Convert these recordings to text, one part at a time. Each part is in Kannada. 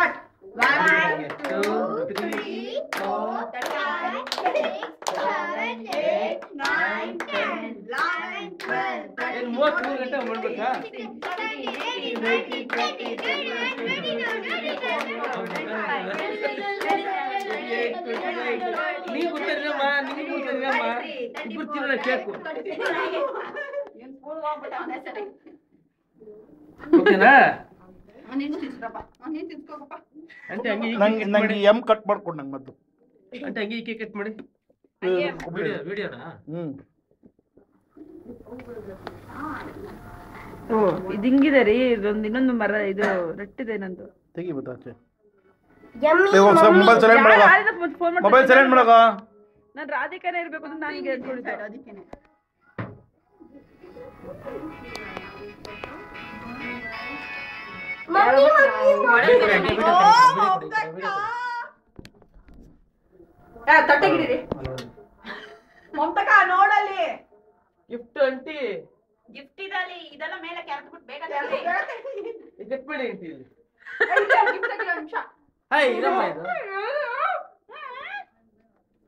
ಸ್ಟಾರ್ಟ್ 1 2 3 4 5 6 7 8 9 10 11 12 ಏನು 33 ಗಂಟೆ ಮಾಡ್ಬೇಕಾ ನೀ ಗೊತ್ತಿರಮ್ಮ ನೀ ಗೊತ್ತಿರಮ್ಮ ಇಬ್ಬರು ತಿನ್ನೋಣ ಕೇಕು ಓಕೆನಾ అంటే ನಂಗೆ ಎಂ ಕಟ್ ಮಾಡ್ಕೊಂಡು ನಂಗೆ ಮತ್ತು అంటే ಹಂಗೆ ಈ ಕೇಕ್ ಕಟ್ ಮಾಡಿ ವಿಡಿಯೋನಾ ಓ ಇದು ಹಿಂಗಿದೆ ರೀ ಇದೊಂದು ಇನ್ನೊಂದು ಮರ ಇದು ರಟ್ಟಿದೆ ನಂದು ತೆಗಿ ಬತ್ತಾಚೆ ಮೊಬೈಲ್ ಸೈಲೆಂಟ್ ಮಾಡಕ ಮೊಬೈಲ್ ಸೈಲೆಂಟ್ ಮಾಡಕ ನಾನು ರಾಧಿಕಾನೇ ಇರಬೇಕು ಅಂತ ನನಗೆ ಅನ್ಕೊಂಡಿದ್ದೆ ಅದಕ್ಕೇನೆ ತಟ್ಟೆಗಿಡಿರಿ ಮಮತಕ ನೋಡಲ್ಲಿ ಗಿಫ್ಟ್ ಅಂಟಿ ಗಿಫ್ಟ್ ಇದಲ್ಲಿ ಇದೆಲ್ಲ ಮೇಲೆ ಕೆರೆದ್ಬಿಟ್ಟು ಬೇಗ ಕಟ್ ಮಾಡಿ ಅಂಟಿ ಇಲ್ಲಿ ಗಿಫ್ಟ್ ತೆಗಿ ಒಂದು ನಿಮಿಷ ಹಾಯ್ ಇರಮ್ಮ ಇದು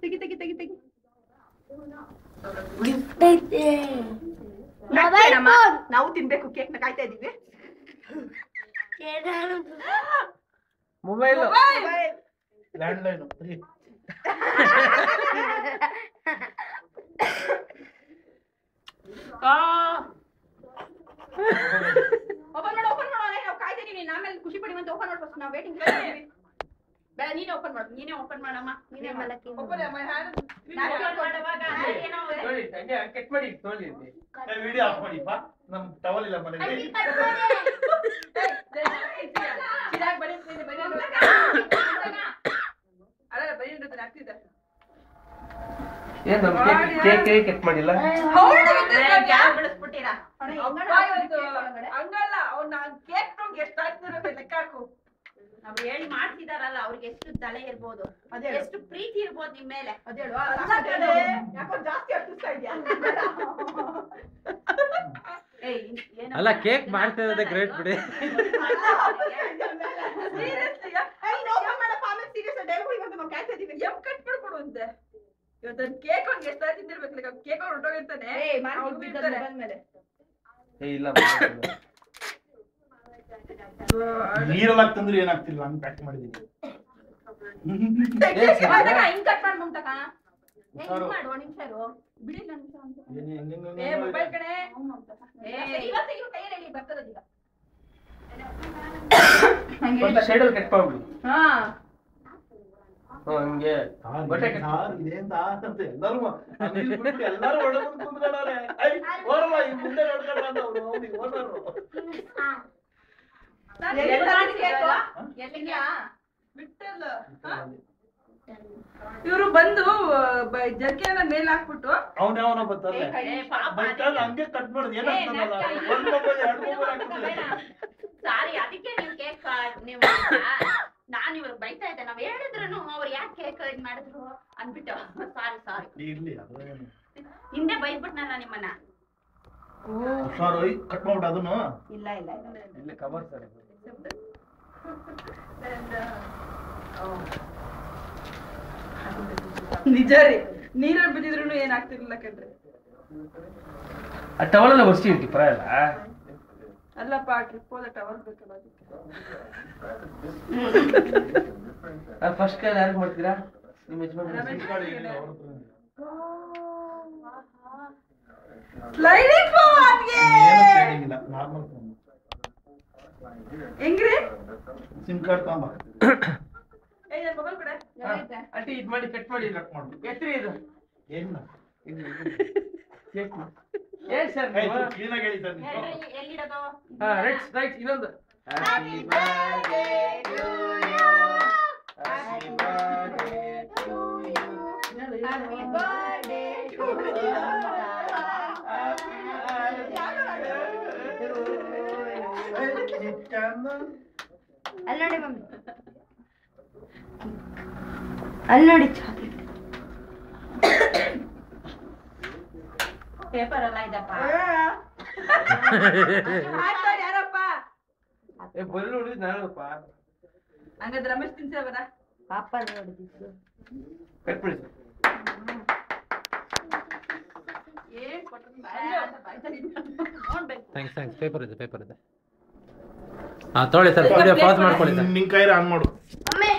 ತೆಗಿ ತೆಗಿ ತೆಗಿ ತೆಗಿ ಗಿಫ್ಟ್ ಐತೆ ನಾವು ತಿನ್ಬೇಕು ಕೇಕ್ ನ ಕಾಯ್ತಾ ಇದೀವಿ ಮೊಬೈಲ್ ಲ್ಯಾಂಡ್ ಲೈನ್ ಓಪನ್ ಮಾಡು ನಾವು ಕಾಯ್ತಾ ಇದೀವಿ ಆಮೇಲೆ ಖುಷಿ ಪಡಿ ಅಂತ ಓಪನ್ ಮಾಡ್ಬೇಕು ನಾವು ವೇಟಿಂಗ್ ಬೇಡ ನೀನೇ ಓಪನ್ ಮಾಡು ನೀನೇ ಓಪನ್ ಮಾಡಮ್ಮ ನೀನೇ ಮಲಕಿ ಓಪನ್ ಮಾಡುವಾಗ ಏನೋ ನೋಡಿ ಹಂಗೆ ಕಟ್ ಮಾಡಿ ತೊಳಿ ವಿಡಿಯೋ ಆಫ್ ಮಾಡಿಪ್ಪ ನಮ್ಮ ಟವಲ್ ಇಲ್ಲ ಮನೆಯಲ್ಲಿ ಚಿರಾಗ್ ಬರೀ ಅಲ್ಲ ಬರೀ ಆಗ್ತಿದೆ ಏನ್ ಕೇಕ್ ಕೇಕ್ ಕಟ್ ಮಾಡಿಲ್ಲ ಬೆಳೆಸ್ಬಿಟ್ಟಿರಾ ಹಂಗಲ್ಲ ಅವ್ನ ಕೇಕ್ ಎಷ್ಟು ಆಗ್ತಿರೋದು ಲೆಕ್ಕ ಹಾಕು ನಾವು ಹೇಳಿ ಮಾಡ್ತಿದಾರಲ್ಲ ಅವ್ರಿಗೆ ಎಷ್ಟು ತಲೆ ಇರ್ಬೋದು ಎಷ್ಟು ಪ್ರೀತಿ ಇರ್ಬೋದು ನಿಮ್ ಮೇಲೆ ಅದೇಳು ಯಾಕೋ ಜಾಸ್ತಿ ಅರ್ಪಿಸ್ತಾ ಇದೆಯಾ ಅಲ್ಲ ಕೇಕ್ ಮಾಡ್ತಾ ಇರೋದೇ ಗ್ರೇಟ್ ಬಿಡಿ ಇವತ್ತು ಕೇಕ್ ಅವ್ನಿಗೆ ಎಷ್ಟು ತಿಂದಿರ್ಬೇಕು ಕೇಕ್ ಅವ್ನು ಹೊರಟೋಗಿರ್ತಾನೆ ಇಲ್ಲ ನೀರಲ್ಲಿ ಹಾಕ್ತಂದ್ರೆ ಏನಾಗ್ತಿಲ್ಲ ನಾನು ಪ್ಯಾಕ್ ಮಾಡಿದ್ದೀನಿ ಹಿಂಗ್ ಕಟ್ ಮಾಡಿ ಮುಂತಕ ಮಾಡು ಒಂದ್ ನಿಮಿಷ ಇರು ಬಿಡಿ ಮೊಬೈಲ್ ಕಡೆ ಇವತ್ತಿಗೆ ಕೈಯಲ್ಲಿ ಬರ್ತದೀಗ ಶೇಡಲ್ಲಿ ಕಟ್ ಮಾಡ್ಬಿಡಿ ಹಾ ಹಂಗೆ ಎಲ್ಲರೂ ಒಳಗೆ ಕುಂತ್ಕೊಂಡವ್ರೆ ಓರ್ವ ಈ ಮುಂದೆ ನೋಡ್ಕೊಂಡ್ರ ಇವರು ಬಂದು ಜರ್ಕಿನ ಮೇಲೆ ಹಾಕ್ಬಿಟ್ಟು ಅವನ ಬರ್ತಾರೆ ಹಂಗೆ ಕಟ್ ಮಾಡುದು ಏನಾಗ್ತದಲ್ಲ ಒಂದ್ ಮೊಬೈಲ್ ಎರಡು ಮೊಬೈಲ್ ಹಾಕ್ತಾರೆ ಸಾರಿ ಅದಕ್ಕೆ ನೀವು ಕೇಕ್ ನೀವು ನಾನು ಇವ್ರಿಗೆ ಬೈತಾ ಇದ್ದೆ ನಾವ್ ಹೇಳಿದ್ರು ಅವ್ರು ಯಾಕೆ ಕೇಕ್ ಇದ್ ಮಾಡಿದ್ರು ಅನ್ಬಿಟ್ಟು ಸಾರಿ ಇರ್ಲಿ ಹಿಂದೆ ಬೈದ್ಬಿಟ್ನಲ್ಲ ನಿಮ್ಮನ್ನ ಸಾರಿ ಕಟ್ ಮಾಡ್ಬಿಡ ಅದನ್ನು ಇಲ್ಲ ಇಲ್ಲಿ ಕವರ್ ಸರ್ ನಿಜ ರೀ ನೀರಲ್ಲಿ ಬಿದ್ದಿದ್ರು ಏನಾಗ್ತಿರ್ಲಿಲ್ಲ ಕಣ್ರಿ ಆ ಟವಲ್ ಒರ್ಸಿ ಇರ್ತಿ ಪರವಾಗಿಲ್ಲ ಅಲ್ಲಪ್ಪ ಟ್ರಿಪ್ ಹೋದ ಟವಲ್ ಬೇಕಲ್ಲ ಫಸ್ಟ್ ಕಾಲ್ ಯಾರಿಗೆ ಮಾಡ್ತೀರಾ ನಿಮ್ಮ ಯಜಮಾನ್ ಸ್ಲೈಡಿಂಗ್ ಫೋನ್ಗೆ ನಾರ್ಮಲ್ ಫೋನ್ ಹೆಂಗ್ರಿ ಸಿಮ್ ಕಾರ್ಡ್ ತಗೊಂಬ ಮೊಬೈಲ್ ಕಡೆ ಆಂಟಿ ಇದು ಮಾಡಿ ಕಟ್ ಮಾಡಿ ಕಟ್ ಮಾಡು ಎತ್ರಿ ಇದು ಏನಿಲ್ಲ ಕೇಕ್ ಏನ್ ಸರ್ ಕ್ಲೀನಾಗಿ ಹೇಳಿ ಸರ್ ಎಲ್ಲಿಡೋದು ಹಾ ರೈಟ್ ಇನ್ನೊಂದು Happy birthday to you. Happy birthday to you. Happy birthday to you. ಅಲ್ಲಿ ನೋಡಿ ಮಮ್ಮಿ ಅಲ್ಲಿ ನೋಡಿ ಚಾಕ್ಲೇಟ್ ಪೇಪರ್ ಎಲ್ಲ ಇದಪ್ಪ ಯಾರಪ್ಪ ಬಲ್ಲು ಹೊಡಿದ್ ನಾನಪ್ಪ ಹಂಗಾದ್ರೆ ರಮೇಶ್ ತಿನ್ಸಿರವರ ಪಾಪ ನೋಡಿದ್ದು ಕಟ್ಬಿಡಿ ಏನ್ ನೋಡ್ಬೇಕು ಥ್ಯಾಂಕ್ಸ್ ಪೇಪರ್ ಇದೆ ಹಾಂ ತೊಗೊಳ್ಳಿ ಸರ್ ವಿಡಿಯೋ ಪಾಸ್ ಮಾಡ್ಕೊಳ್ಳಿ ಸರ್ ನಿನ್ ಕೈಲಿ ಆನ್ ಮಾಡು ಅಮ್ಮೆ